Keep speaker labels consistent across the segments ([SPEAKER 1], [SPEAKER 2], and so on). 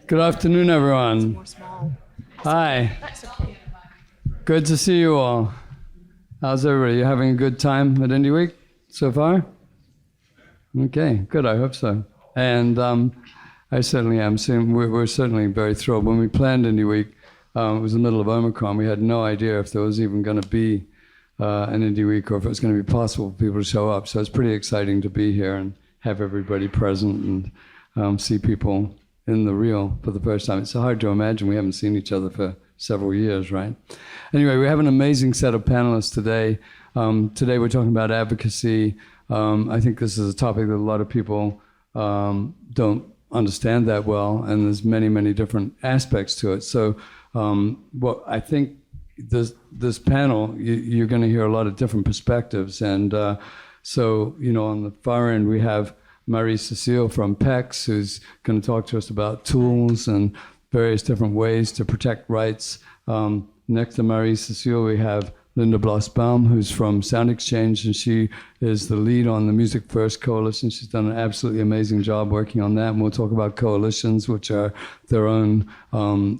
[SPEAKER 1] Good afternoon, everyone. Hi. Good to see you all. How's everybody? You having a good time at Indie Week so far? Okay, good. I hope so. And I certainly am. We're certainly very thrilled. When we planned Indie Week, it was the middle of Omicron. We had no idea if there was even going to be an Indie Week or if it was going to be possible for people to show up. So it's pretty exciting to be here and have everybody present and see people in the real for the first time. It's so hard to imagine. We haven't seen each other for several years, right? Anyway, we have an amazing set of panelists today. Today we're talking about advocacy. I think this is a topic that a lot of people don't understand that well, and there's many, many different aspects to it. So what I think this panel, you're going to hear a lot of different perspectives. And so, on the far end, we have Marie-Cecile from PEX, who's going to talk to us about tools and various different ways to protect rights. Next to Marie-Cecile, we have Linda Bloss-Baum, who's from SoundExchange, and she is the lead on the Music First Coalition. She's done an absolutely amazing job working on that, and we'll talk about coalitions, which are their own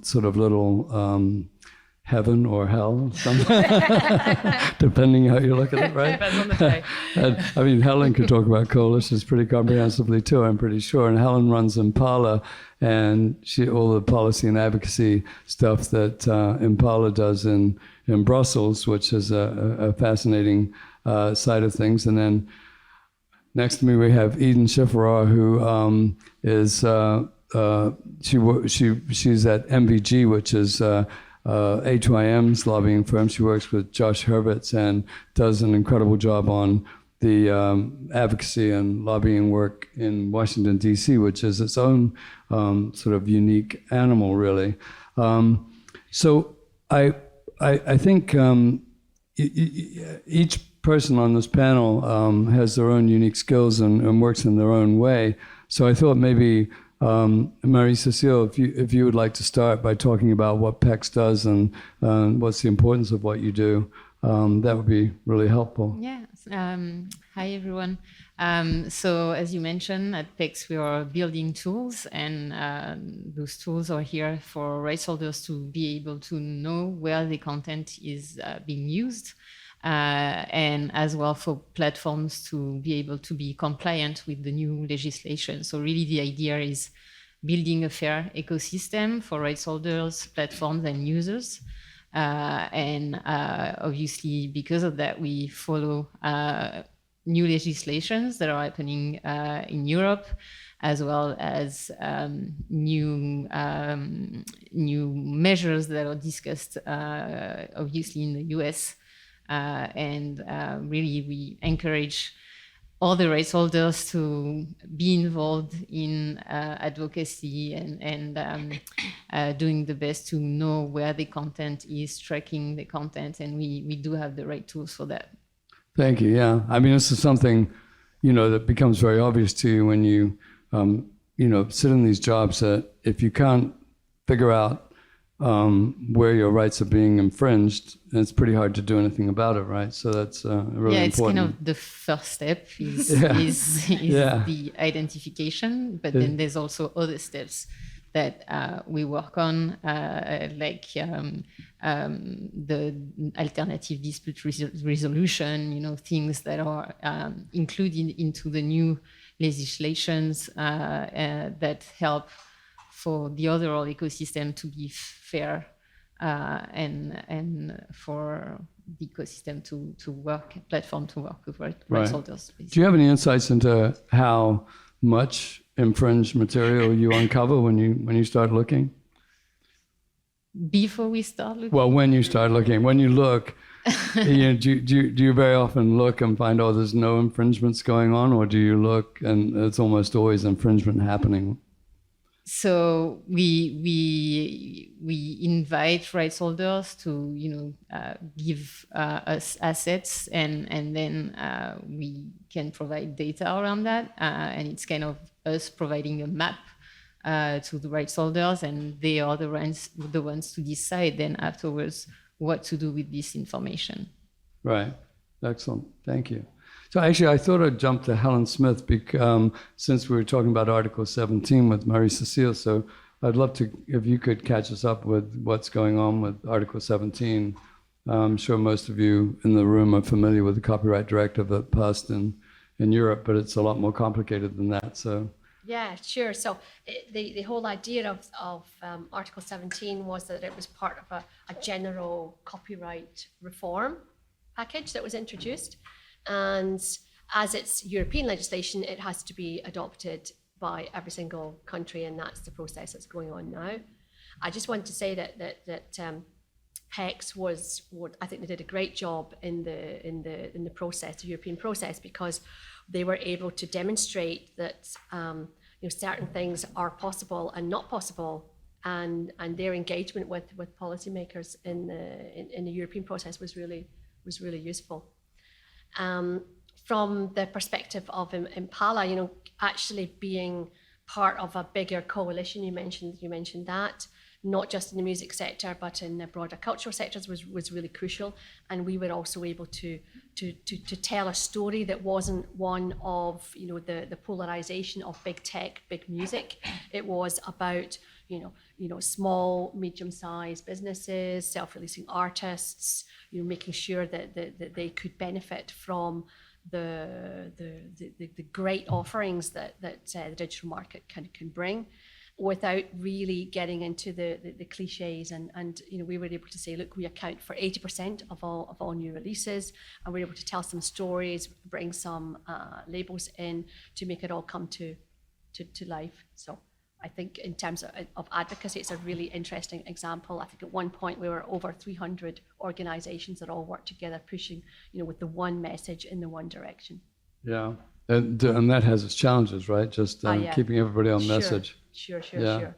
[SPEAKER 1] sort of little heaven or hell, depending how you look at it, right?
[SPEAKER 2] Depends on the day.
[SPEAKER 1] And, Helen could talk about coalitions pretty comprehensively too, I'm pretty sure. And Helen runs Impala, and all the policy and advocacy stuff that Impala does in Brussels, which is a fascinating side of things. And then next to me we have Eden Shiferaw, who is she's at MVG, which is A2IM's lobbying firm. She works with Josh Hurwitz and does an incredible job on the advocacy and lobbying work in Washington, D.C., which is its own sort of unique animal, really. So I think each person on this panel has their own unique skills and works in their own way. So I thought maybe Marie-Cecile, if you would like to start by talking about what PEX does and what's the importance of what you do, that would be really helpful.
[SPEAKER 2] Yeah. Hi, everyone. So as you mentioned, at PEX, we are building tools, and those tools are here for rights holders to be able to know where the content is being used, and as well for platforms to be able to be compliant with the new legislation. So really the idea is building a fair ecosystem for rights holders, platforms, and users. And obviously, because of that, we follow new legislations that are happening in Europe, as well as new measures that are discussed, obviously, in the US. And really, we encourage all the rights holders to be involved in advocacy and doing the best to know where the content is, tracking the content, and we do have the right tools for that.
[SPEAKER 1] Thank you. Yeah, this is something, that becomes very obvious to you when you, sit in these jobs, that if you can't figure out where your rights are being infringed, it's pretty hard to do anything about it, right? So that's really important.
[SPEAKER 2] It's kind of the first step is the identification, but then there's also other steps that we work on, like the alternative dispute resolution, things that are included into the new legislations that help for the overall ecosystem to be fair and for the ecosystem to work, platform to work with rights holders. Basically.
[SPEAKER 1] Do you have any insights into how much infringed material you uncover when you start looking?
[SPEAKER 2] Before we start looking?
[SPEAKER 1] Well, when you start looking, when you look, do you very often look and find, there's no infringements going on, or do you look and it's almost always infringement happening?
[SPEAKER 2] So we invite rights holders to give us assets, and then we can provide data around that, and it's kind of us providing a map to the rights holders, and they are the ones to decide then afterwards what to do with this information.
[SPEAKER 1] Right. Excellent. Thank you. So actually, I thought I'd jump to Helen Smith since we were talking about Article 17 with Marie-Cecile. So I'd love to, if you could catch us up with what's going on with Article 17. I'm sure most of you in the room are familiar with the copyright directive that passed in Europe, but it's a lot more complicated than that. So.
[SPEAKER 3] Yeah, sure. So the whole idea of Article 17 was that it was part of a general copyright reform package that was introduced. And as it's European legislation, it has to be adopted by every single country, and that's the process that's going on now. I just want to say that PECS was what I think they did a great job in the process, the European process, because they were able to demonstrate that certain things are possible and not possible, and their engagement with policymakers in the European process was really useful. From the perspective of Impala, actually being part of a bigger coalition, you mentioned that, not just in the music sector, but in the broader cultural sectors was really crucial. And we were also able to tell a story that wasn't one of, the polarization of big tech, big music. It was about, small, medium-sized businesses, self-releasing artists, making sure that they could benefit from the great offerings that the digital market can bring, without really getting into the cliches. And we were able to say, look, we account for 80% of all new releases, and we're able to tell some stories, bring some labels in to make it all come to life. So I think in terms of advocacy, it's a really interesting example. I think at one point we were over 300 organizations that all worked together, pushing, with the one message in the one direction.
[SPEAKER 1] Yeah. And that has its challenges, right? Just keeping everybody on message.
[SPEAKER 3] Sure.
[SPEAKER 1] Yeah,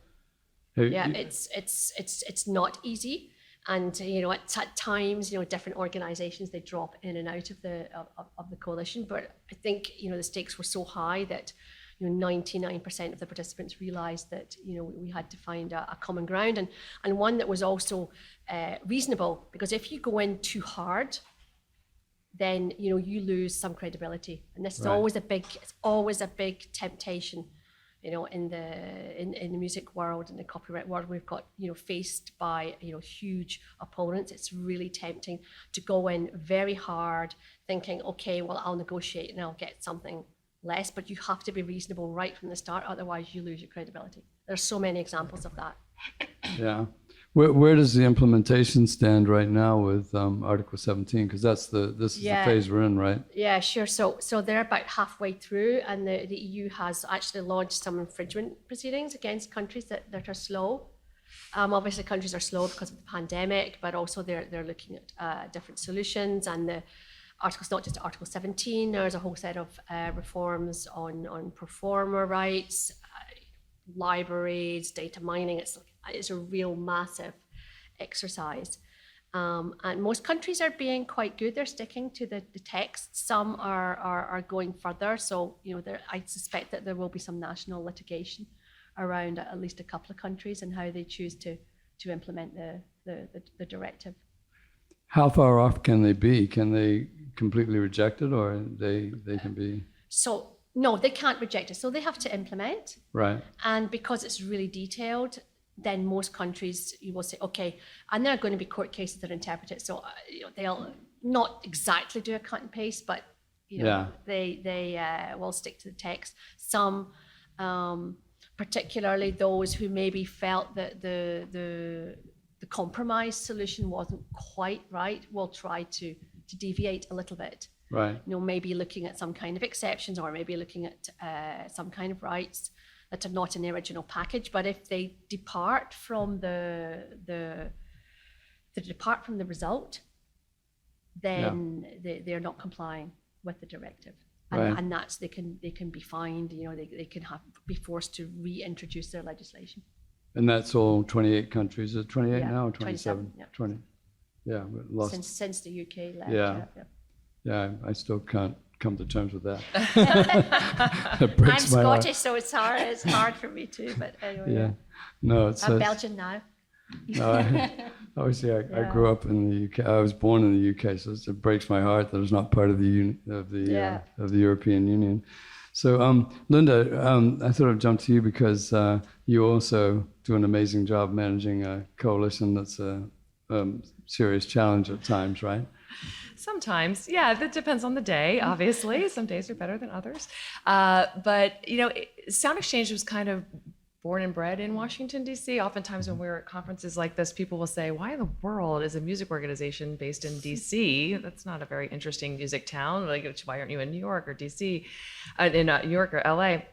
[SPEAKER 3] it's not easy, and at times, different organisations, they drop in and out of the coalition. But I think the stakes were so high that 99% of the participants realised that we had to find a common ground, and one that was also reasonable. Because if you go in too hard, then you lose some credibility, and this is always a big temptation, in the music world, in the copyright world. We've got faced by huge opponents. It's really tempting to go in very hard, thinking, okay, well, I'll negotiate and I'll get something less, but you have to be reasonable right from the start, otherwise you lose your credibility. There's so many examples of that.
[SPEAKER 1] Yeah. Where does the implementation stand right now with Article 17? Because this is the phase we're in, right?
[SPEAKER 3] Yeah, sure. So they're about halfway through, and the EU has actually launched some infringement proceedings against countries that are slow. Obviously, countries are slow because of the pandemic, but also they're looking at different solutions. And the article's not just Article 17. There's a whole set of reforms on performer rights, libraries, data mining. It's a real massive exercise. And most countries are being quite good. They're sticking to the text. Some are going further. So, I suspect that there will be some national litigation around at least a couple of countries and how they choose to implement the directive.
[SPEAKER 1] How far off can they be? Can they completely reject it, or they can be?
[SPEAKER 3] So, no, they can't reject it. So they have to implement.
[SPEAKER 1] Right.
[SPEAKER 3] And because it's really detailed, then most countries, you will say, okay, and there are going to be court cases that interpret it. So they'll not exactly do a cut and paste, but they will stick to the text. Some, particularly those who maybe felt that the compromise solution wasn't quite right, will try to deviate a little bit.
[SPEAKER 1] Right.
[SPEAKER 3] Maybe looking at some kind of exceptions, or maybe looking at some kind of rights that are not in the original package. But if they depart from the result, then they're not complying with the directive, and that's they can be fined. They can be forced to reintroduce their legislation.
[SPEAKER 1] And that's all 28 countries. Is it 28 now, or 27?
[SPEAKER 3] 27,
[SPEAKER 1] 20. Yeah, lost.
[SPEAKER 3] Since the UK left.
[SPEAKER 1] Yeah, I still can't come to terms with that.
[SPEAKER 3] I'm Scottish, so it's hard for me too. But anyway.
[SPEAKER 1] Yeah, no,
[SPEAKER 3] I'm Belgian now.
[SPEAKER 1] No, obviously I grew up in the UK. I was born in the UK, so it breaks my heart that it's not part of the European Union. So, Linda, I thought I'd jump to you because you also do an amazing job managing a coalition that's a serious challenge at times, right?
[SPEAKER 4] Sometimes, yeah, that depends on the day, obviously. Some days are better than others. But, SoundExchange was kind of born and bred in Washington, D.C. Oftentimes when we're at conferences like this, people will say, why in the world is a music organization based in D.C.? That's not a very interesting music town. Like, why aren't you in New York or D.C., in New York or L.A.?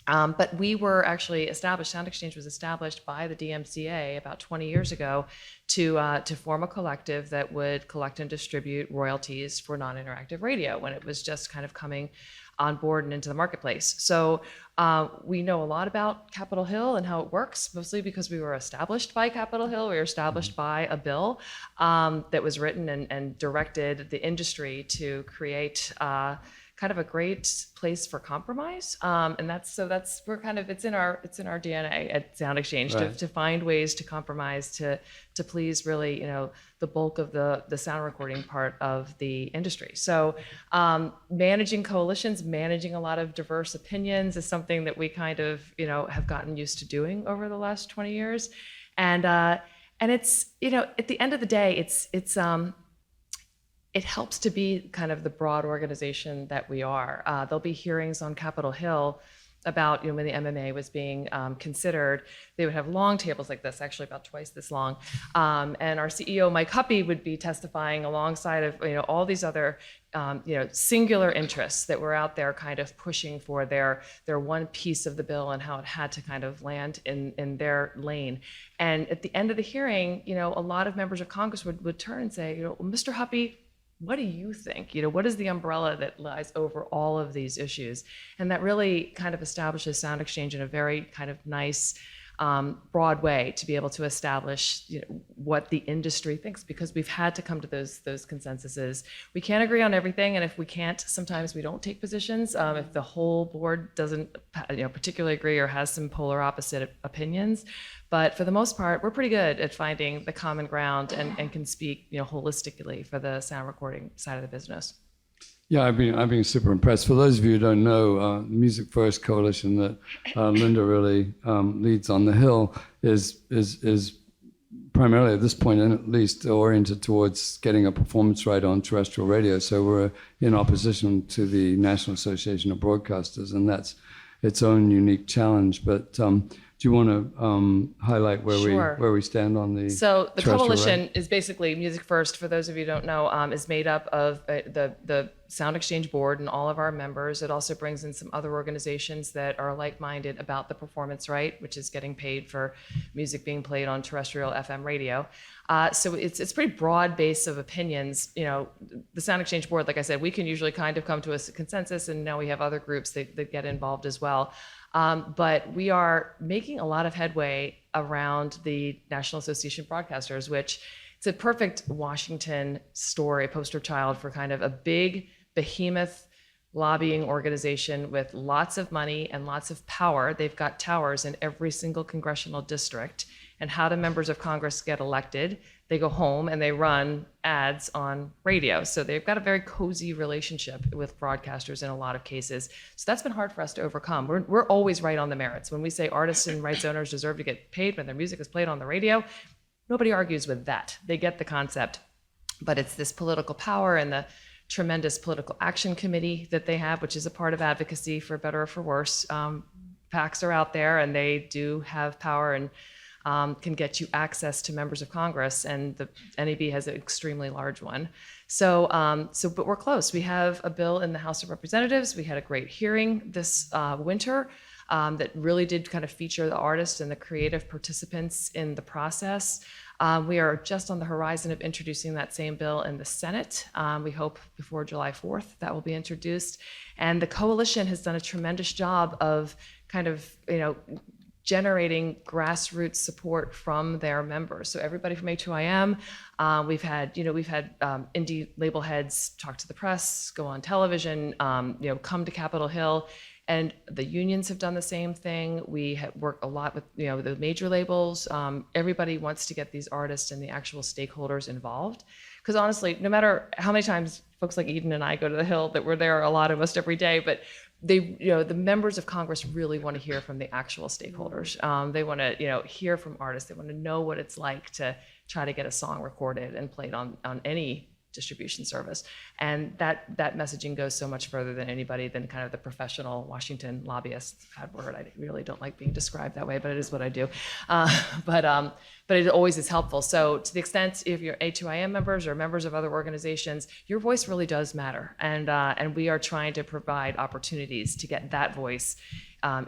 [SPEAKER 4] But we were actually established, SoundExchange was established by the DMCA about 20 years ago to form a collective that would collect and distribute royalties for non-interactive radio when it was just kind of coming on board and into the marketplace. So we know a lot about Capitol Hill and how it works, mostly because we were established by Capitol Hill. We were established by a bill that was written and directed the industry to create kind of a great place for compromise, and it's in our DNA at SoundExchange, right, to find ways to compromise to please really the bulk of the sound recording part of the industry. So managing coalitions, managing a lot of diverse opinions is something that we kind of have gotten used to doing over the last 20 years, and it's at the end of the day it helps to be kind of the broad organization that we are. There'll be hearings on Capitol Hill about when the MMA was being considered. They would have long tables like this, actually about twice this long, and our CEO Mike Huppy would be testifying alongside of all these other singular interests that were out there kind of pushing for their one piece of the bill and how it had to kind of land in their lane. And at the end of the hearing, a lot of members of Congress would turn and say, Mr. Huppy, what do you think? What is the umbrella that lies over all of these issues? And that really kind of establishes SoundExchange in a very kind of nice, broad way to be able to establish what the industry thinks, because we've had to come to those consensuses. We can't agree on everything, and if we can't, sometimes we don't take positions. If the whole board doesn't particularly agree or has some polar opposite opinions. But for the most part, we're pretty good at finding the common ground and can speak holistically for the sound recording side of the business.
[SPEAKER 1] Yeah, I've been super impressed. For those of you who don't know, the Music First Coalition that Linda really leads on the Hill is primarily at this point, at least, oriented towards getting a performance right on terrestrial radio. So we're in opposition to the National Association of Broadcasters, and that's its own unique challenge. But do you want to highlight where we stand on the?
[SPEAKER 4] So the coalition is basically Music First. For those of you who don't know, is made up of the SoundExchange board and all of our members. It also brings in some other organizations that are like-minded about the performance right, which is getting paid for music being played on terrestrial FM radio. So it's a pretty broad base of opinions. The SoundExchange board, like I said, we can usually kind of come to a consensus, and now we have other groups that get involved as well. But we are making a lot of headway around the National Association of Broadcasters, which it's a perfect Washington story, poster child for kind of a big behemoth lobbying organization with lots of money and lots of power. They've got towers in every single congressional district. And how do members of Congress get elected? They go home and they run ads on radio. So they've got a very cozy relationship with broadcasters in a lot of cases. So that's been hard for us to overcome. We're always right on the merits. When we say artists and rights owners deserve to get paid when their music is played on the radio, nobody argues with that. They get the concept. But it's this political power and the tremendous political action committee that they have, which is a part of Advocacy, for better or for worse. PACs are out there and they do have power and can get you access to members of Congress, and the NAB has an extremely large one. But we're close. We have a bill in the House of Representatives. We had a great hearing this winter that really did kind of feature the artists and the creative participants in the process. We are just on the horizon of introducing that same bill in the Senate. We hope before July 4th that will be introduced. And the coalition has done a tremendous job of kind of, generating grassroots support from their members. So everybody from A2IM, we've had indie label heads talk to the press, go on television, come to Capitol Hill. And the unions have done the same thing. We work a lot with the major labels. Everybody wants to get these artists and the actual stakeholders involved. Because honestly, no matter how many times folks like Eden and I go to the Hill, that we're there a lot, almost every day, but the members of Congress really want to hear from the actual stakeholders. They want to, hear from artists. They want to know what it's like to try to get a song recorded and played on any distribution service. And that messaging goes so much further than anybody than kind of the professional Washington lobbyist. Bad word. I really don't like being described that way, but it is what I do. But it always is helpful. So to the extent if you're A2IM members or members of other organizations, your voice really does matter. And we are trying to provide opportunities to get that voice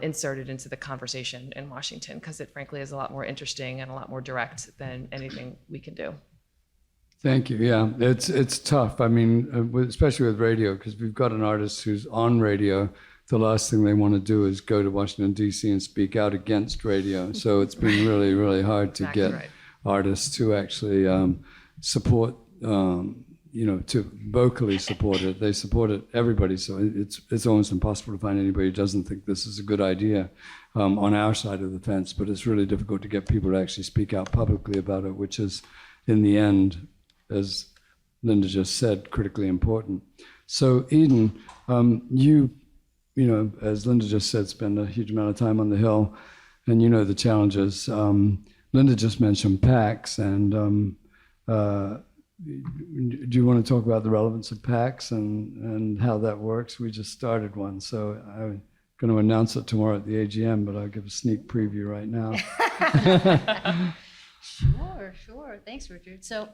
[SPEAKER 4] inserted into the conversation in Washington, because it frankly is a lot more interesting and a lot more direct than anything we can do.
[SPEAKER 1] Thank you. Yeah, it's tough. I mean, especially with radio, because we've got an artist who's on radio. The last thing they want to do is go to Washington, D.C. and speak out against radio. So it's been really, really hard to get artists to actually support, to vocally support it. They support it, everybody. So it's almost impossible to find anybody who doesn't think this is a good idea on our side of the fence. But it's really difficult to get people to actually speak out publicly about it, which is, in the end, as Linda just said, critically important. So Eden, you as Linda just said, spend a huge amount of time on the Hill, and you know the challenges. Linda just mentioned PACs, and do you want to talk about the relevance of PACs and how that works? We just started one, so I'm going to announce it tomorrow at the AGM, but I'll give a sneak preview right now.
[SPEAKER 5] Sure. Thanks, Richard. So,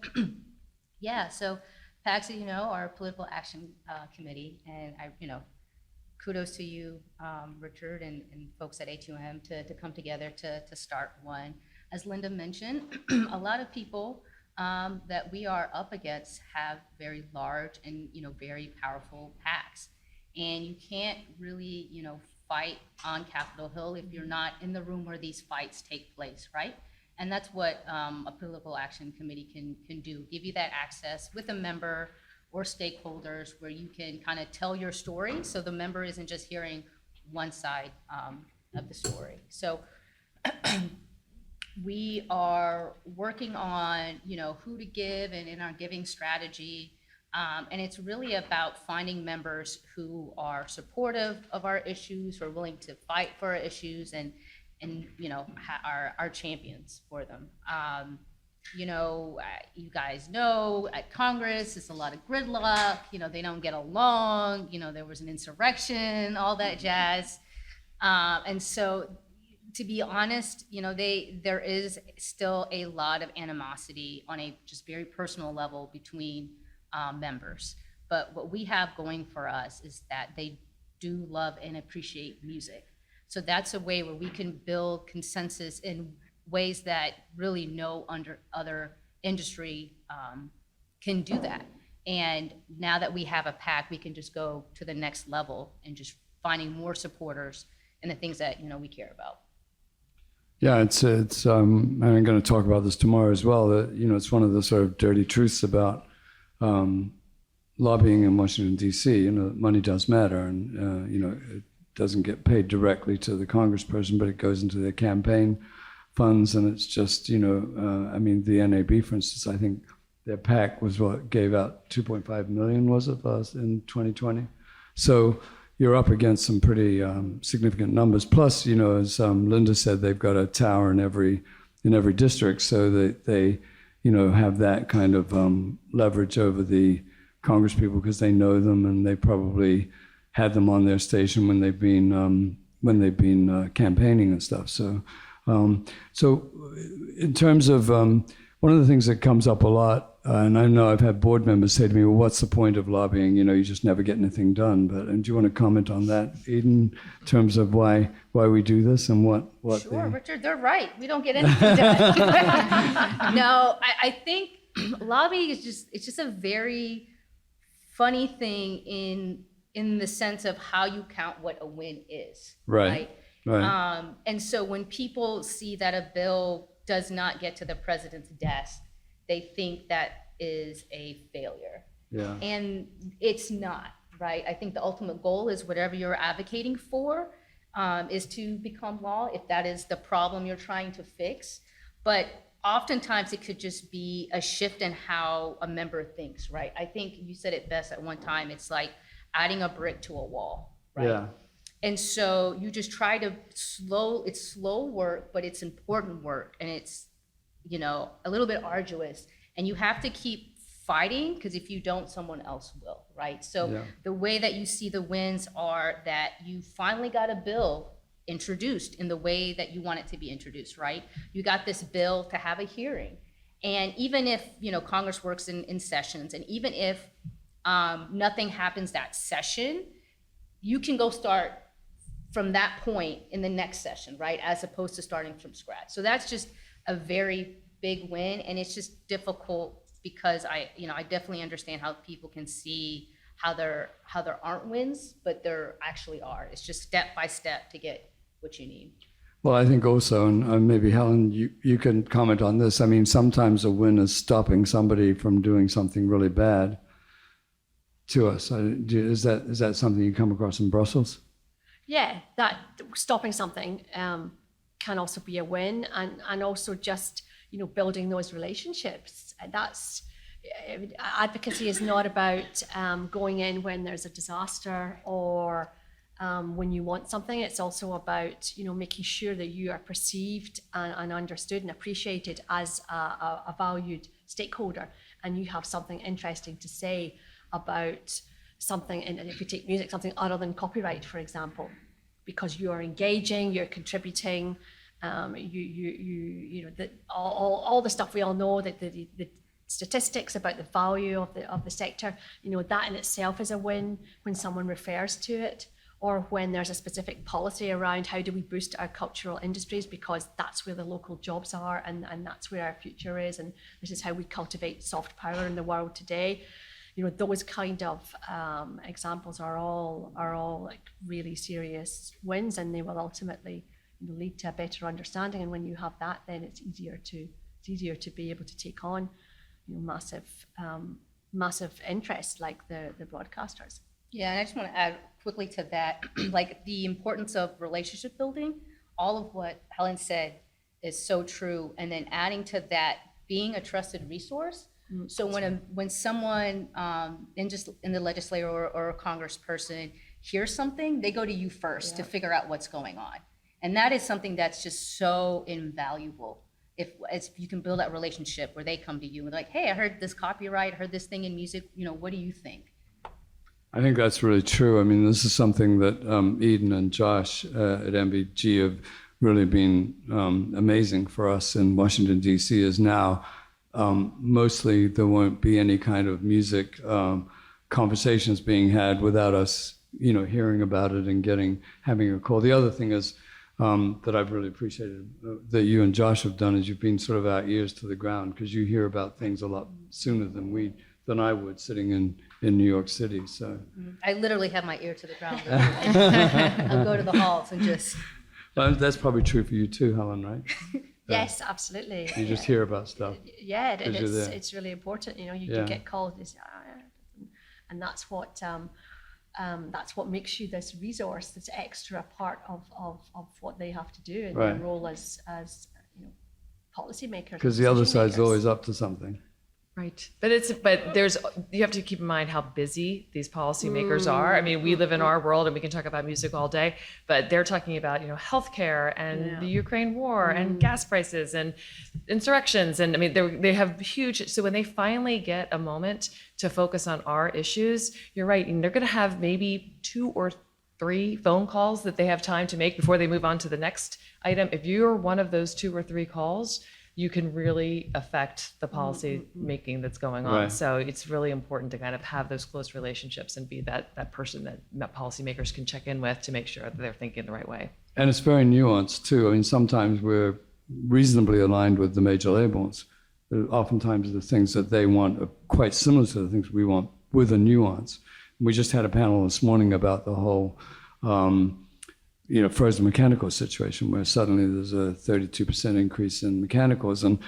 [SPEAKER 5] so PACs, are a political action committee, and kudos to you, Richard, and folks at A2M to come together to start one. As Linda mentioned, a lot of people that we are up against have very large and very powerful PACs, and you can't really fight on Capitol Hill if you're not in the room where these fights take place, right? And that's what a political action committee can do, give you that access with a member or stakeholders where you can kind of tell your story, so the member isn't just hearing one side of the story. So we are working on who to give and in our giving strategy, and it's really about finding members who are supportive of our issues, who are willing to fight for our issues, and are champions for them. You guys know at Congress, it's a lot of gridlock, they don't get along, there was an insurrection, all that jazz. And so to be honest, there is still a lot of animosity on a just very personal level between members. But what we have going for us is that they do love and appreciate music. So that's a way where we can build consensus in ways that really no other industry can do that. And now that we have a PAC, we can just go to the next level and just finding more supporters in the things that we care about.
[SPEAKER 1] Yeah, it's I'm going to talk about this tomorrow as well. That it's one of the sort of dirty truths about lobbying in Washington D.C. Money does matter, and it doesn't get paid directly to the congressperson, but it goes into their campaign funds, and it's just the NAB, for instance, I think their PAC was what gave out 2.5 million, was it, in 2020? So you're up against some pretty significant numbers. Plus, as Linda said, they've got a tower in every district, so that they have that kind of leverage over the congresspeople because they know them, and they probably had them on their station when they've been campaigning and stuff. So in terms of one of the things that comes up a lot, and I know I've had board members say to me, well, what's the point of lobbying? You just never get anything done. But do you want to comment on that, Eden, in terms of why we do this and what?
[SPEAKER 5] Sure, Richard, they're right. We don't get anything done. No, I think lobbying is just a very funny thing in the sense of how you count what a win is. Right. And so when people see that a bill does not get to the president's desk, they think that is a failure. Yeah. And it's not, right? I think the ultimate goal is whatever you're advocating for is to become law, if that is the problem you're trying to fix. But oftentimes it could just be a shift in how a member thinks, right? I think you said it best at one time. It's like adding a brick to a wall, right? Yeah. And so you just try to it's slow work, but it's important work. And it's, you know, a little bit arduous. And you have to keep fighting, because if you don't, someone else will, right? So the way that you see the wins are that you finally got a bill introduced in the way that you want it to be introduced, right? You got this bill to have a hearing. And even if, you know, Congress works in sessions, and even if nothing happens that session, you can go start from that point in the next session, right? As opposed to starting from scratch. So that's just a very big win. And it's just difficult because I definitely understand how people can see how there aren't wins, but there actually are. It's just step by step to get what you need.
[SPEAKER 1] Well, I think also, and maybe Helen, you can comment on this. I mean, sometimes a win is stopping somebody from doing something really bad to us. Is that something you come across in Brussels?
[SPEAKER 3] Yeah, that stopping something can also be a win, and also just, you know, building those relationships. That's advocacy is not about going in when there's a disaster or when you want something. It's also about, you know, making sure that you are perceived and understood and appreciated as a valued stakeholder, and you have something interesting to say about something. And if you take music, something other than copyright, for example, because you are engaging, you're contributing, you know, all the stuff we all know, that the statistics about the value of the sector, you know, that in itself is a win when someone refers to it, or when there's a specific policy around how do we boost our cultural industries, because that's where the local jobs are, and that's where our future is, and this is how we cultivate soft power in the world today. You know, those kind of examples are all like really serious wins, and they will ultimately, you know, lead to a better understanding. And when you have that, then it's easier to be able to take on, you know, massive interest like the broadcasters.
[SPEAKER 5] Yeah, and I just want to add quickly to that, like the importance of relationship building. All of what Helen said is so true, and then adding to that, being a trusted resource. So when someone in the legislature or a congressperson hears something, they go to you first to figure out what's going on, and that is something that's just so invaluable. If you can build that relationship where they come to you and like, hey, I heard this copyright, heard this thing in music. You know, what do you think?
[SPEAKER 1] I think that's really true. I mean, this is something that Eden and Josh at MBG have really been amazing for us in Washington, D.C. is now mostly there won't be any kind of music conversations being had without us, you know, hearing about it and having a call. The other thing is that I've really appreciated that you and Josh have done is you've been sort of our ears to the ground, because you hear about things a lot sooner than I would sitting in New York City. So
[SPEAKER 5] I literally have my ear to the ground. I'll go to the halls and just.
[SPEAKER 1] Well, that's probably true for you too, Helen, right?
[SPEAKER 3] Yes, absolutely.
[SPEAKER 1] You just hear about stuff.
[SPEAKER 3] Yeah, it's really important. You know, you get called, and that's what makes you this resource, this extra part of what they have to do in their role as you know, policymakers.
[SPEAKER 1] Because the other side's always up to something.
[SPEAKER 4] Right. But you have to keep in mind how busy these policymakers are. I mean, we live in our world and we can talk about music all day, but they're talking about, you know, healthcare and the Ukraine war and gas prices and insurrections. And I mean, they have huge, so when they finally get a moment to focus on our issues, you're right. And they're going to have maybe 2 or 3 phone calls that they have time to make before they move on to the next item. If you're one of those 2 or 3 calls, you can really affect the policy making that's going on. Right. So it's really important to kind of have those close relationships and be that person that policymakers can check in with to make sure that they're thinking the right way.
[SPEAKER 1] And it's very nuanced too. I mean, sometimes we're reasonably aligned with the major labels. Oftentimes the things that they want are quite similar to the things we want with a nuance. We just had a panel this morning about the whole frozen mechanical situation, where suddenly there's a 32% increase in mechanicals, and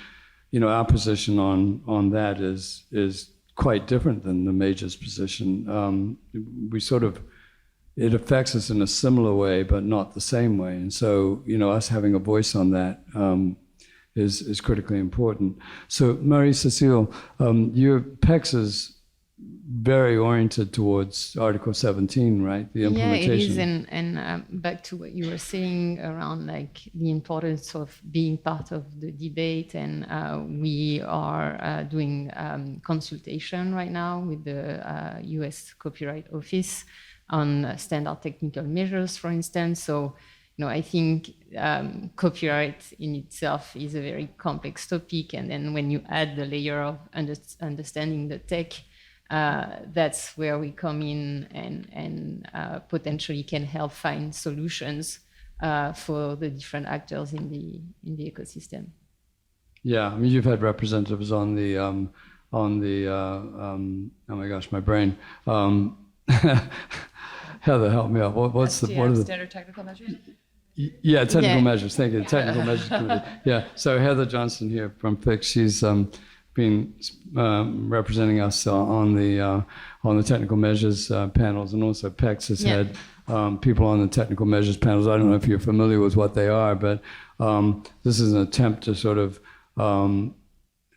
[SPEAKER 1] our position on that is quite different than the major's position. It affects us in a similar way, but not the same way, and so us having a voice on that is critically important. So Marie-Cecile, your PEX is very oriented towards Article 17, right? The implementation.
[SPEAKER 2] Yeah, it is, and back to what you were saying around like the importance of being part of the debate, and we are doing consultation right now with the U.S. Copyright Office on standard technical measures, for instance. So, I think copyright in itself is a very complex topic, and then when you add the layer of understanding the tech, that's where we come in and potentially can help find solutions for the different actors in the ecosystem.
[SPEAKER 1] Yeah, I mean, you've had representatives on the oh my gosh, my brain. Heather, help me out. What are the
[SPEAKER 4] standard technical measures?
[SPEAKER 1] Yeah, technical measures. Thank you. Technical measures committee. Yeah. So Heather Johnson here from FIX. She's been representing us on the technical measures panels, and also PEX has had people on the technical measures panels. I don't know if you're familiar with what they are, but this is an attempt to sort of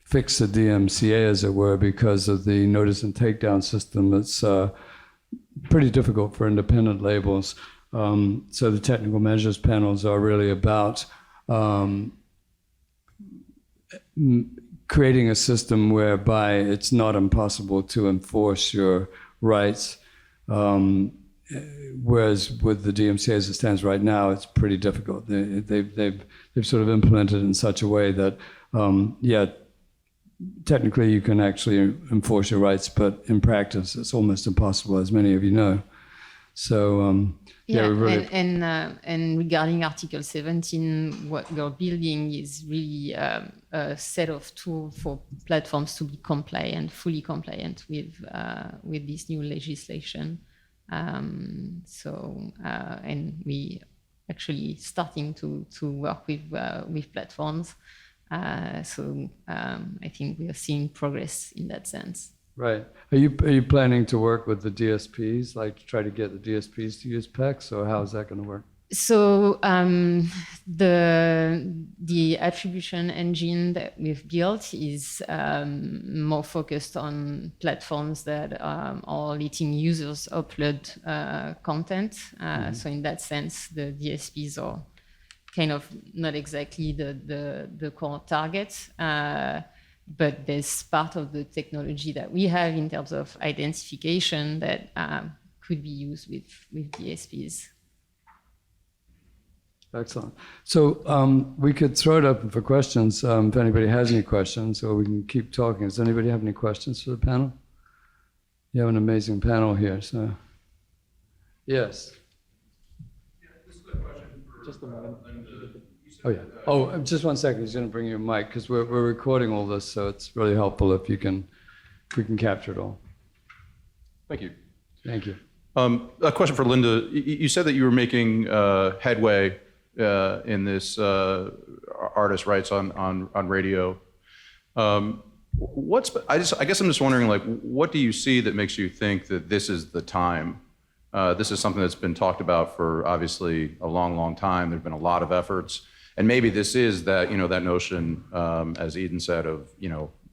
[SPEAKER 1] fix the DMCA, as it were, because of the notice and takedown system that's pretty difficult for independent labels. So the technical measures panels are really about creating a system whereby it's not impossible to enforce your rights, whereas with the DMCA as it stands right now, it's pretty difficult. They've sort of implemented it in such a way that, technically you can actually enforce your rights, but in practice it's almost impossible, as many of you know. So
[SPEAKER 2] and regarding Article 17, what we're building is really a set of tools for platforms to be fully compliant with this new legislation. And we actually starting to work with platforms. So I think we are seeing progress in that sense.
[SPEAKER 1] Right. Are you planning to work with the DSPs, like to try to get the DSPs to use PEX, or how is that going to work?
[SPEAKER 2] So the attribution engine that we've built is more focused on platforms that are letting users upload content. So in that sense, the DSPs are kind of not exactly the core target. But there's part of the technology that we have in terms of identification that could be used with DSPs.
[SPEAKER 1] Excellent. So we could throw it open for questions if anybody has any questions, or we can keep talking. Does anybody have any questions for the panel? You have an amazing panel here, so. Yes.
[SPEAKER 6] Yeah, this is a question for
[SPEAKER 1] just a moment.
[SPEAKER 6] Linda.
[SPEAKER 1] Oh, yeah. Oh, just one second. He's going to bring you a mic because we're recording all this, so it's really helpful if we can capture it all.
[SPEAKER 6] Thank you.
[SPEAKER 1] Thank you.
[SPEAKER 6] A question for Linda. You said that you were making headway in this artist rights on radio. I guess I'm just wondering, like, what do you see that makes you think that this is the time? This is something that's been talked about for obviously a long, long time. There've been a lot of efforts. And maybe this is that, that notion, as Eden said, of,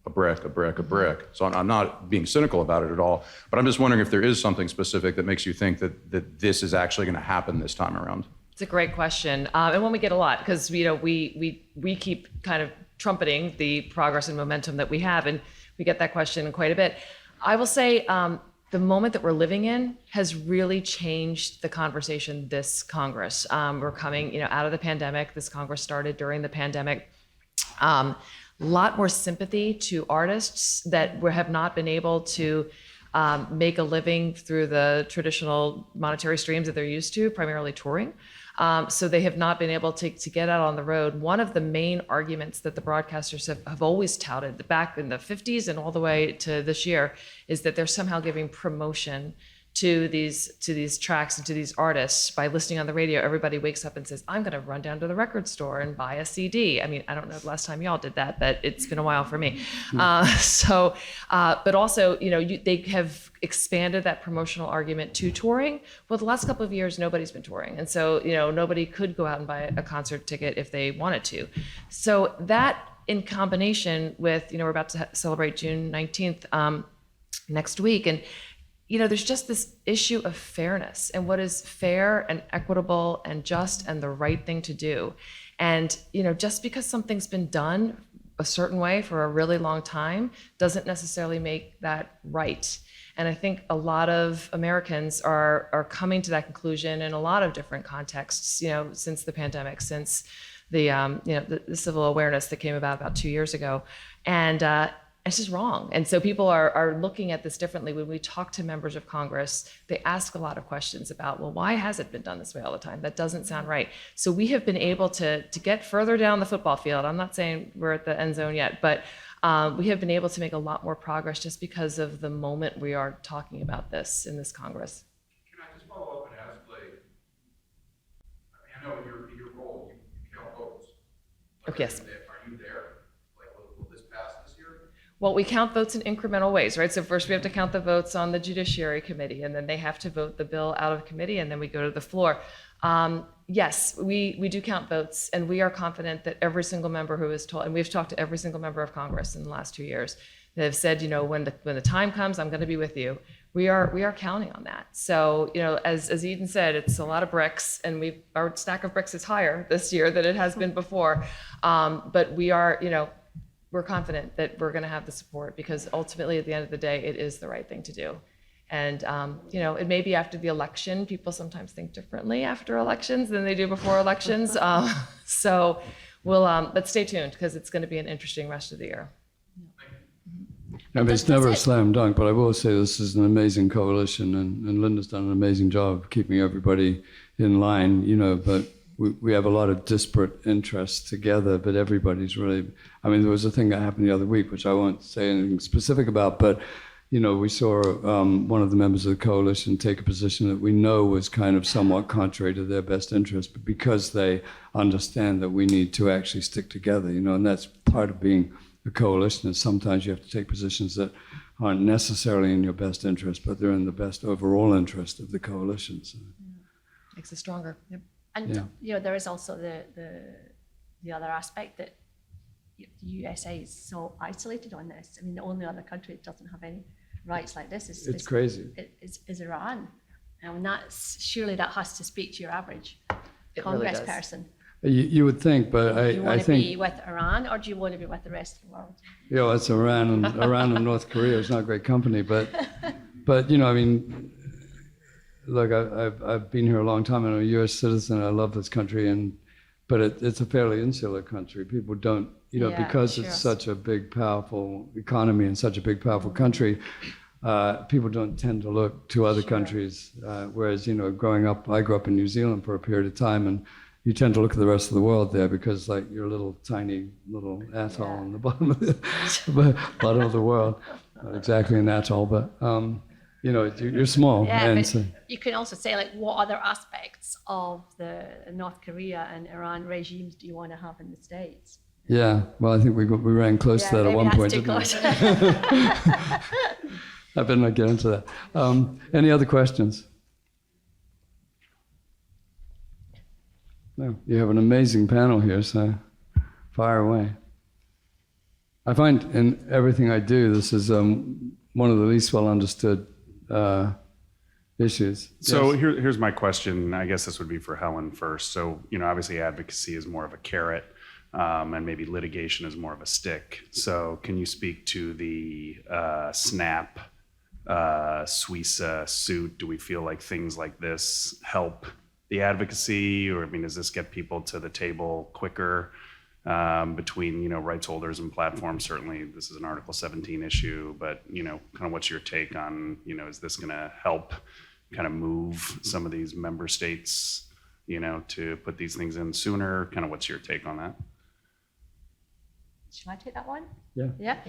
[SPEAKER 6] a brick, a brick, a brick. So I'm not being cynical about it at all, but I'm just wondering if there is something specific that makes you think that this is actually going to happen this time around.
[SPEAKER 4] It's a great question, and one we get a lot because we keep kind of trumpeting the progress and momentum that we have, and we get that question quite a bit. I will say the moment that we're living in has really changed the conversation this Congress. We're coming, out of the pandemic. This Congress started during the pandemic. A lot more sympathy to artists that have not been able to make a living through the traditional monetary streams that they're used to, primarily touring. So they have not been able to get out on the road. One of the main arguments that the broadcasters have always touted back in the 50s and all the way to this year is that they're somehow giving promotion to these tracks and to these artists by listening on the radio. Everybody wakes up and says, I'm going to run down to the record store and buy a CD. I mean, I don't know the last time y'all did that, but it's been a while for me. But also, they have expanded that promotional argument to touring. Well, the last couple of years, nobody's been touring. And so, nobody could go out and buy a concert ticket if they wanted to. So that in combination with, we're about to celebrate June 19th, next week. And there's just this issue of fairness and what is fair and equitable and just and the right thing to do. And, just because something's been done a certain way for a really long time doesn't necessarily make that right. And I think a lot of Americans are coming to that conclusion in a lot of different contexts, since the pandemic, since the civil awareness that came about 2 years ago. And it's just wrong. And so people are looking at this differently. When we talk to members of Congress, they ask a lot of questions about, well, why has it been done this way all the time? That doesn't sound right. So we have been able to get further down the football field. I'm not saying we're at the end zone yet, but we have been able to make a lot more progress just because of the moment we are talking about this in this Congress.
[SPEAKER 6] Can I just follow up and ask, I know in your role, you count votes.
[SPEAKER 4] Oh, yes.
[SPEAKER 6] Are you there? Will this pass this year?
[SPEAKER 4] Well, we count votes in incremental ways, right? So first we have to count the votes on the Judiciary Committee, and then they have to vote the bill out of committee, and then we go to the floor. Yes, we do count votes, and we are confident that every single member who is told, and we've talked to every single member of Congress in the last 2 years, that have said, when the time comes, I'm going to be with you. We are counting on that. So, as Eden said, it's a lot of bricks, and our stack of bricks is higher this year than it has been before. But we are, we're confident that we're going to have the support, because ultimately, at the end of the day, it is the right thing to do. And, it may be after the election. People sometimes think differently after elections than they do before elections. So but stay tuned, because it's going to be an interesting rest of the year.
[SPEAKER 1] It's never a slam dunk, but I will say this is an amazing coalition, and Linda's done an amazing job of keeping everybody in line, but we have a lot of disparate interests together, but everybody's really, there was a thing that happened the other week, which I won't say anything specific about, but we saw one of the members of the coalition take a position that we know was kind of somewhat contrary to their best interest, but because they understand that we need to actually stick together, and that's part of being a coalition, is sometimes you have to take positions that aren't necessarily in your best interest, but they're in the best overall interest of the coalition. So.
[SPEAKER 4] Makes us stronger. Yep.
[SPEAKER 3] And there is also the other aspect that the USA is so isolated on this. The only other country that doesn't have any rights like this is
[SPEAKER 1] crazy.
[SPEAKER 3] Is Iran. And surely that has to speak to your average
[SPEAKER 4] Congress
[SPEAKER 3] person.
[SPEAKER 1] You would think, but
[SPEAKER 3] do you want
[SPEAKER 1] I
[SPEAKER 3] to
[SPEAKER 1] think
[SPEAKER 3] be with Iran, or do you want to be with the rest of the world?
[SPEAKER 1] it's Iran and North Korea. It's not great company, but look, I've been here a long time. I'm a U.S. citizen. I love this country, but it's a fairly insular country. People don't, because it's such a big, powerful economy and such a big, powerful country. People don't tend to look to other countries. Whereas, growing up, I grew up in New Zealand for a period of time, and you tend to look at the rest of the world there because, you're a little tiny little atoll on the bottom of the world. Not exactly an atoll, but you're small.
[SPEAKER 3] Yeah,
[SPEAKER 1] and
[SPEAKER 3] but
[SPEAKER 1] so,
[SPEAKER 3] you can also say, what other aspects of the North Korea and Iran regimes do you want to have in the States?
[SPEAKER 1] yeah, well, I think we ran close to that at one point,
[SPEAKER 3] too
[SPEAKER 1] didn't
[SPEAKER 3] close.
[SPEAKER 1] we? I better not get into that. Any other questions? No, you have an amazing panel here, so fire away. I find in everything I do, this is one of the least well understood issues.
[SPEAKER 7] So
[SPEAKER 1] Yes.
[SPEAKER 7] here's my question. I guess this would be for Helen first. So, obviously advocacy is more of a carrot, and maybe litigation is more of a stick. So can you speak to the SNAP, Suiza suit? Do we feel like things like this help the advocacy, or does this get people to the table quicker between rights holders and platforms? Certainly, this is an Article 17 issue, but kind of what's your take on is this going to help kind of move some of these member states to put these things in sooner? Kind of what's your take on that?
[SPEAKER 3] Should I take that one?
[SPEAKER 1] Yeah.
[SPEAKER 3] Yeah.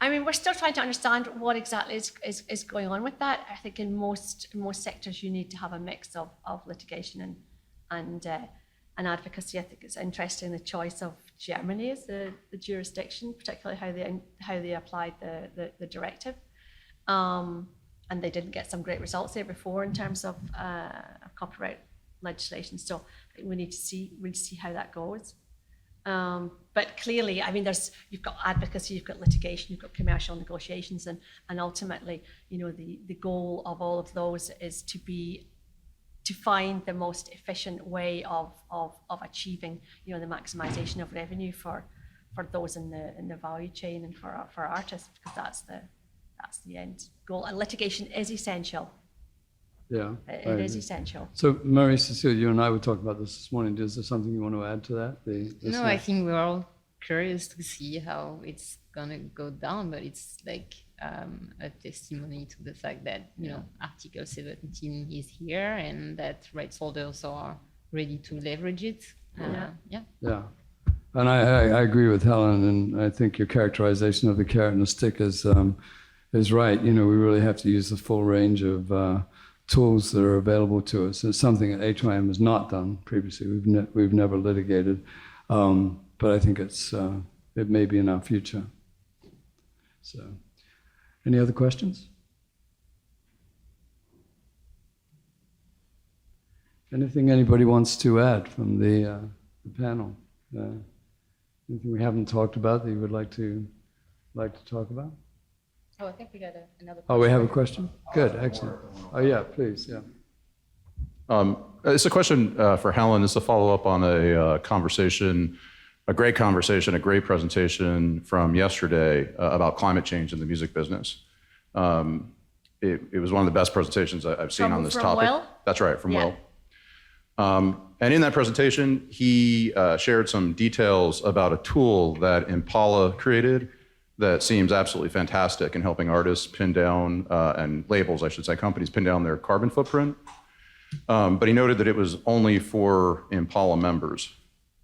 [SPEAKER 3] We're still trying to understand what exactly is going on with that. I think in most sectors you need to have a mix of litigation and advocacy. I think it's interesting the choice of Germany as the jurisdiction, particularly how they applied the directive, and they didn't get some great results there before in terms of copyright legislation. So I think we need to see how that goes. But clearly, I mean, you've got advocacy, you've got litigation, you've got commercial negotiations, and ultimately, the goal of all of those is to find the most efficient way of achieving, the maximization of revenue for those in the value chain and for artists, because that's the end goal. And litigation is essential.
[SPEAKER 1] Yeah.
[SPEAKER 3] It is essential.
[SPEAKER 1] So, Marie-Cecile, you and I were talking about this morning. Is there something you want to add to that?
[SPEAKER 2] No, I think we're all curious to see how it's gonna go down, but it's like a testimony to the fact that Article 17 is here and that rights holders are ready to leverage it.
[SPEAKER 1] Yeah. And I agree with Helen, and I think your characterization of the carrot and the stick is right. We really have to use the full range of tools that are available to us. It's something that A2IM has not done previously. We've never litigated, but I think it may be in our future. So, any other questions? Anything anybody wants to add from the panel? Anything we haven't talked about that you would like to talk about?
[SPEAKER 5] Oh, I think we got another question.
[SPEAKER 1] Oh, we have a question? Good, excellent. Oh, yeah, please, yeah.
[SPEAKER 6] It's a question for Helen. It's a follow-up on a great conversation, a great presentation from yesterday about climate change in the music business. It was one of the best presentations I've seen on this topic.
[SPEAKER 3] Will?
[SPEAKER 6] That's right, from Will. And in that presentation, he shared some details about a tool that Impala created that seems absolutely fantastic in helping artists pin down, and labels, I should say, companies pin down their carbon footprint. But he noted that it was only for Impala members.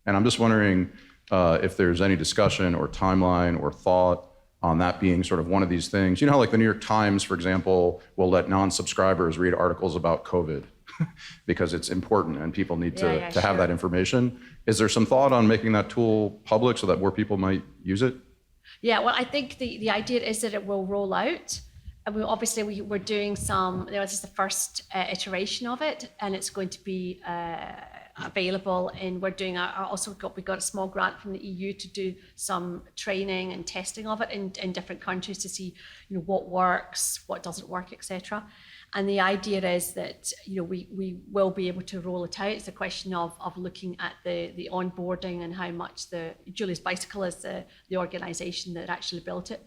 [SPEAKER 6] And I'm just wondering if there's any discussion or timeline or thought on that being sort of one of these things. How like the New York Times, for example, will let non-subscribers read articles about COVID because it's important and people need to have that information. Is there some thought on making that tool public so that more people might use it?
[SPEAKER 3] Yeah, well, I think the idea is that it will roll out. And we're doing this is the first iteration of it, and it's going to be available. And we got a small grant from the EU to do some training and testing of it in different countries to see, what works, what doesn't work, etc. And the idea is that we will be able to roll it out. It's a question of looking at the onboarding and how much Julius Bicycle is the organisation that actually built it.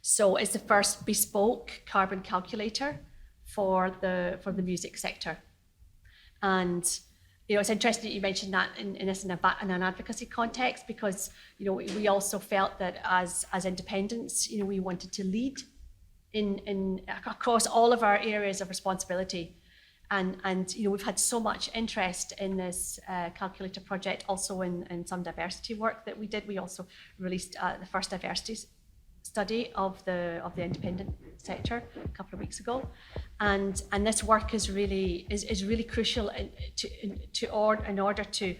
[SPEAKER 3] So it's the first bespoke carbon calculator for the music sector. And it's interesting that you mentioned that in an advocacy context, because we also felt that as independents, we wanted to lead in across all of our areas of responsibility, and we've had so much interest in this calculator project, also in some diversity work that we did. We also released the first diversity study of the independent sector a couple of weeks ago, and this work is really crucial in order to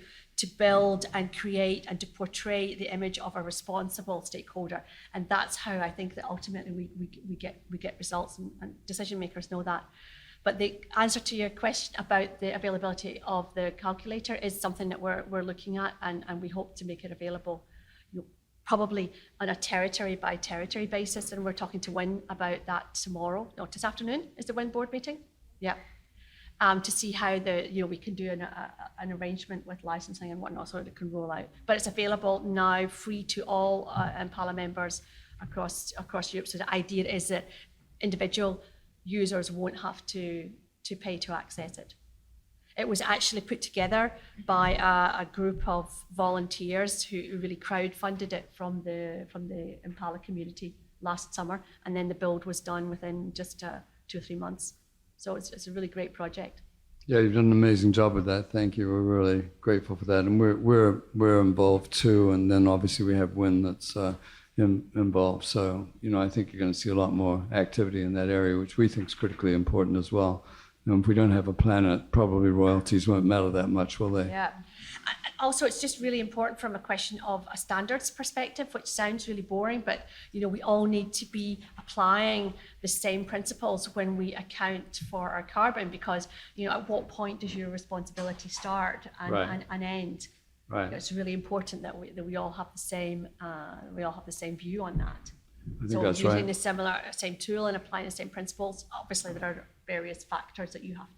[SPEAKER 3] build and create and to portray the image of a responsible stakeholder. And that's how I think that ultimately we get results, and decision makers know that. But the answer to your question about the availability of the calculator is something that we're looking at, and we hope to make it available probably on a territory by territory basis. And we're talking to WIN about that tomorrow. No, this afternoon is the WIN board meeting. Yeah. To see how we can do an arrangement with licensing and whatnot so that it can roll out. But it's available now, free to all Impala members across Europe. So the idea is that individual users won't have to pay to access it. It was actually put together by a group of volunteers who really crowdfunded it from the Impala community last summer, and then the build was done within just 2 or 3 months. So it's a really great project.
[SPEAKER 1] Yeah, you've done an amazing job with that. Thank you. We're really grateful for that, and we're involved too. And then obviously we have WIN that's involved. So I think you're going to see a lot more activity in that area, which we think is critically important as well. If we don't have a planet, probably royalties won't matter that much, will they?
[SPEAKER 3] Yeah. Also, it's just really important from a question of a standards perspective, which sounds really boring, but we all need to be applying the same principles when we account for our carbon, because at what point does your responsibility start and end?
[SPEAKER 1] Right.
[SPEAKER 3] It's really important that we all have the same view on that.
[SPEAKER 1] I think
[SPEAKER 3] So
[SPEAKER 1] that's
[SPEAKER 3] using
[SPEAKER 1] right.
[SPEAKER 3] the same tool and applying the same principles, obviously there are various factors that you have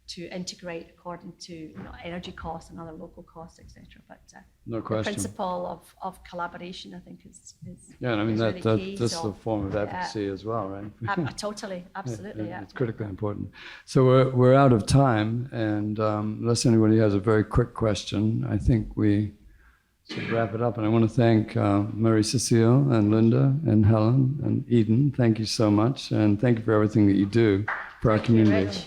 [SPEAKER 3] to integrate according to energy costs and other local costs, etc. But
[SPEAKER 1] No
[SPEAKER 3] the
[SPEAKER 1] question.
[SPEAKER 3] principle of collaboration, I think, is
[SPEAKER 1] Yeah, and I mean,
[SPEAKER 3] is
[SPEAKER 1] that,
[SPEAKER 3] really key.
[SPEAKER 1] that's
[SPEAKER 3] So,
[SPEAKER 1] a form of advocacy as well, right?
[SPEAKER 3] totally, absolutely, yeah.
[SPEAKER 1] It's critically important. So we're out of time, and unless anybody has a very quick question, I think we should wrap it up. And I want to thank Marie-Cecile and Linda and Helen and Eden. Thank you so much, and thank you for everything that you do for our community.
[SPEAKER 3] Rich.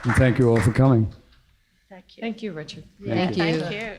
[SPEAKER 1] And thank you all for coming.
[SPEAKER 3] Thank you.
[SPEAKER 4] Thank you, Richard.
[SPEAKER 2] Thank you.
[SPEAKER 3] Thank you.